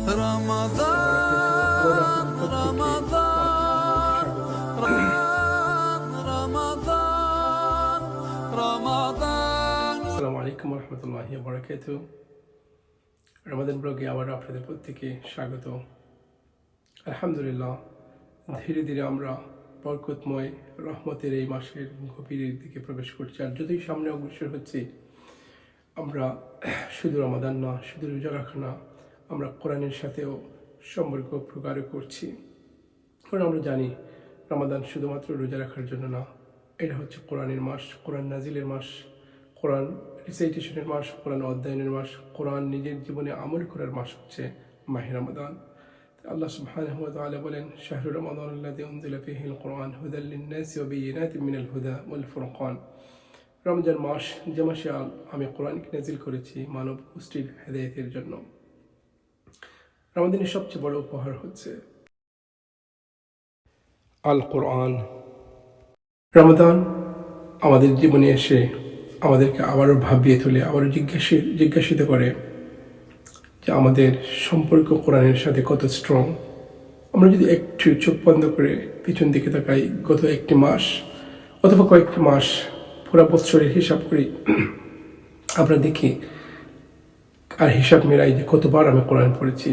রমাদান রমাদান রমাদান রমাদান। আসসালামু আলাইকুম রহমতুল্লাহি ওয়া বারাকাতুহু। রমাদান ব্লগে আবার আপনাদের প্রত্যেকে স্বাগত। আলহামদুলিল্লাহ, ধীরে ধীরে আমরা বরকতময় রহমতের এই মাসের গভীরের দিকে প্রবেশ করছি। আর যতই সামনে অগ্রসর হচ্ছি, আমরা শুধু রমাদান না, শুধু রোজা রাখা না, আমরা কোরআনের সাথেও সম্পর্ক প্রগাঢ় করছি। কারণ আমরা জানি রমাদান শুধুমাত্র রোজা রাখার জন্য না, এটা হচ্ছে কোরআনের মাস, কোরআন নাজিলের মাস, কোরআন রিসাইটেশনের মাস, কোরআন অধ্যয়নের মাস, কোরআন নিজের জীবনে আমল করার মাস হচ্ছে মাহে রমাদান। আল্লাহ সুবহানাহু ওয়া তাআলা বলেন, শাহরু রমাদান আল্লাযী উনজিলা ফীহিল কুরআন হুদাল লিন-নাসি ওয়া বায়িনাতিন মিনাল হুদা ওয়াল ফুরকান। রমজান মাস, যে মাসে আমি কোরআনকে নাজিল করেছি মানব গোষ্ঠীর হেদায়েতের জন্য। রমাদানের সবচেয়ে বড় উপহার হচ্ছে আল কোরআন। রমাদান আমাদের জীবনে এসে আমাদেরকে আবারও ভাবিয়ে তোলে, আবারও জিজ্ঞাসিত করে যে আমাদের সম্পর্ক কোরআনের সাথে কত স্ট্রং। আমরা যদি একটু চোখ বন্ধ করে পিছন দিকে তাকাই, গত একটি মাস অথবা কয়েকটি মাস পুরা বৎসরের হিসাব করি, আমরা দেখি আর হিসাব মেলাই যে কতবার আমি কোরআন পড়েছি,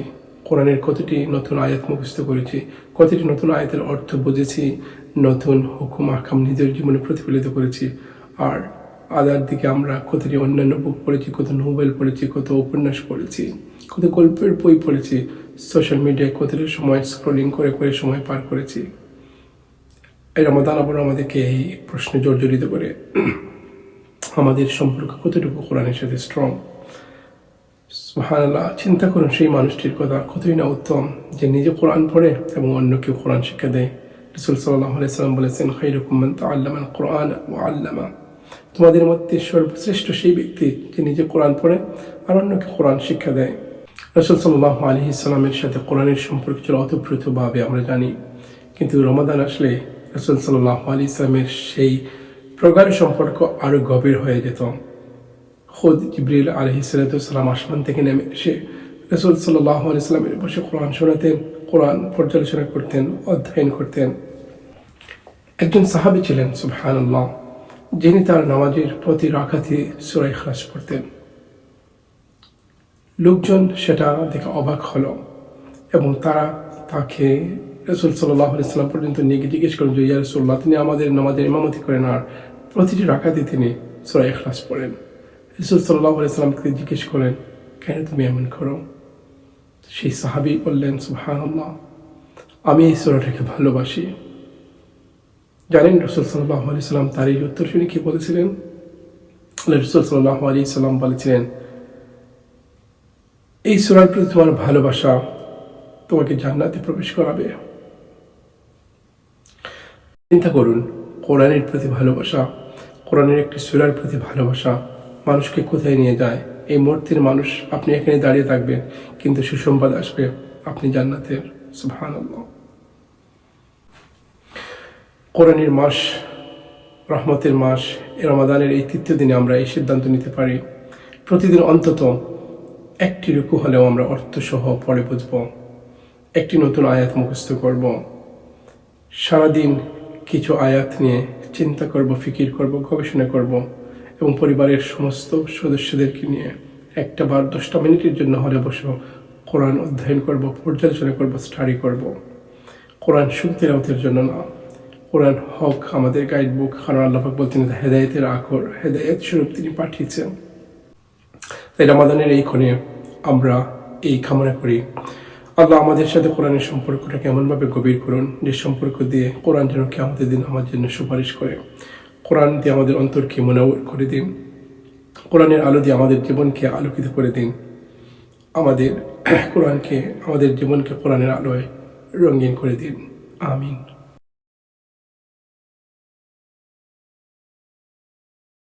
কোরআনের কতটি নতুন আয়াত মুখস্থ করেছি, কতটি নতুন আয়াতের অর্থ বুঝেছি, নতুন হুকুম আহকাম নিজের জীবনে প্রতিফলিত করেছি। আর আদার দিকে আমরা কতটি অন্যান্য বুক পড়েছি, কত নোবেল পড়েছি, কত উপন্যাস পড়েছি, কত গল্পের বই পড়েছি, সোশ্যাল মিডিয়ায় কতটা সময় স্ক্রলিং করে করে সময় পার করেছি। এই রমাদান আবার আমাদেরকে এই প্রশ্নে জর্জরিত করে আমাদের সম্পর্ক কতটুকু কোরআনের সাথে স্ট্রং। সুবহানাল্লাহ, চিন্তা করুন সেই মানুষটির কথা, কতই না উত্তম যে নিজে কোরআন পড়ে এবং অন্যকে কোরআন শিক্ষা দেয়। রাসূল সাল্লাল্লাহু আলাইহি ওয়াসাল্লাম বলেছেন, খায়রুকুম মান তাআল্লামাল কুরআন ওয়া আল্লামা। তোমাদের মধ্যে সর্বশ্রেষ্ঠ সেই ব্যক্তি যে নিজে কোরআন পড়ে আর অন্যকে কোরআন শিক্ষা দেয়। রাসূল সাল্লাল্লাহু আলাইহি ওয়াসাল্লামের সাথে কোরআনের সম্পর্ক ছিল অতপ্রতভাবে আমরা জানি, কিন্তু রমাদান আসলে রাসূল সাল্লাল্লাহু আলাইহি ওয়াসাল্লামের সেই প্রগাঢ় সম্পর্ক আরও গভীর হয়ে যেত। খুদ জিবরিল আলাইহিস সালাম আসমান থেকে নেমে এসে রাসূল সাল্লাল্লাহু আলাইহি ওয়াসাল্লামের বসে কোরআন শোনাতেন, কোরআন পর্যালোচনা করতেন, অধ্যয়ন করতেন। একজন সাহাবী ছিলেন সুবহানাল্লাহ, যিনি তার নামাজের প্রতি রাকাতে সূরা ইখলাস পড়তেন। লোকজন সেটা দেখে অবাক হলো এবং তারা তাকে রাসূল সাল্লাল্লাহু আলাইহি ওয়াসাল্লাম পর্যন্ত নিয়ে গিয়ে জিজ্ঞেস করেন যে, ইয়া রাসূলুল্লাহ, তিনি আমাদের নামাজের ইমামতি করেন আর প্রতিটি রাকাতে তিনি সূরা ইখলাস পড়েন। রাসূল সাল্লাল্লাহু আলাইহি ওয়াসাল্লামকে জিজ্ঞেস করেন, কেন তুমি এমন করো? সেই সাহাবী বললেন, সুবহানাল্লাহ, আমি এই সূরাটাকে ভালোবাসি। জানেন রাসূল সাল্লাল্লাহু আলাইহি ওয়াসাল্লাম তার এই উত্তর শুনে কি বলেছিলেন? রাসূল সাল্লাল্লাহু আলাইহি ওয়াসাল্লাম বলেছিলেন, এই সূরার প্রতি তোমার ভালোবাসা তোমাকে জান্নাতে প্রবেশ করাবে। চিন্তা করুন, কোরআনের প্রতি ভালোবাসা, কোরআনের একটি সূরার প্রতি ভালোবাসা মানুষকে কোথায় নিয়ে যায়। এই মুহূর্তের মানুষ, আপনি এখানে দাঁড়িয়ে থাকবেন কিন্তু সুসংবাদ আসবে, আপনি জান্নাতের। সুবহানাল্লাহ। কোরআনের মাস, রহমতের মাস, রমাদানের এই তৃতীয় দিনে আমরা এই সিদ্ধান্ত নিতে পারি, প্রতিদিন অন্তত একটি রুকু হলেও আমরা অর্থসহ পড়ে বুঝব, একটি নতুন আয়াত মুখস্থ করব, সারাদিন কিছু আয়াত নিয়ে চিন্তা করব, ফিকির করব, গবেষণা করব এবং পরিবারের সমস্ত সদস্যদেরকে নিয়ে একটা বার 10টা মিনিটের জন্য হলে বসে কোরআন অধ্যয়ন করব, পর্যালোচনা করব, স্টাডি করব। কোরআন শুধু তেলাওয়াতের জন্য না, কোরআন হক আমাদের গাইড বুক। কারণ আল্লাহ পাক বলছেন হেদায়েতের আখর, হেদায়েত স্বরূপ তিনি পাঠিয়েছেন। তাই রমাদানের এই ক্ষণে আমরা এই কামনা করি, আল্লাহ আমাদের সাথে কোরআনের সম্পর্কটাকে এমনভাবে গভীর করুন যে সম্পর্ক দিয়ে কোরআন যেন কিয়ামতের দিন আমার জন্য সুপারিশ করে। কোরআন দিয়ে আমাদের অন্তরকে মুনাওয়ার করে দিন, কোরআনের আলো দিয়ে আমাদের জীবনকে আলোকিত করে দিন, আমাদের জীবনকে কোরআনের আলোয় রঙিন করে দিন। আমিন।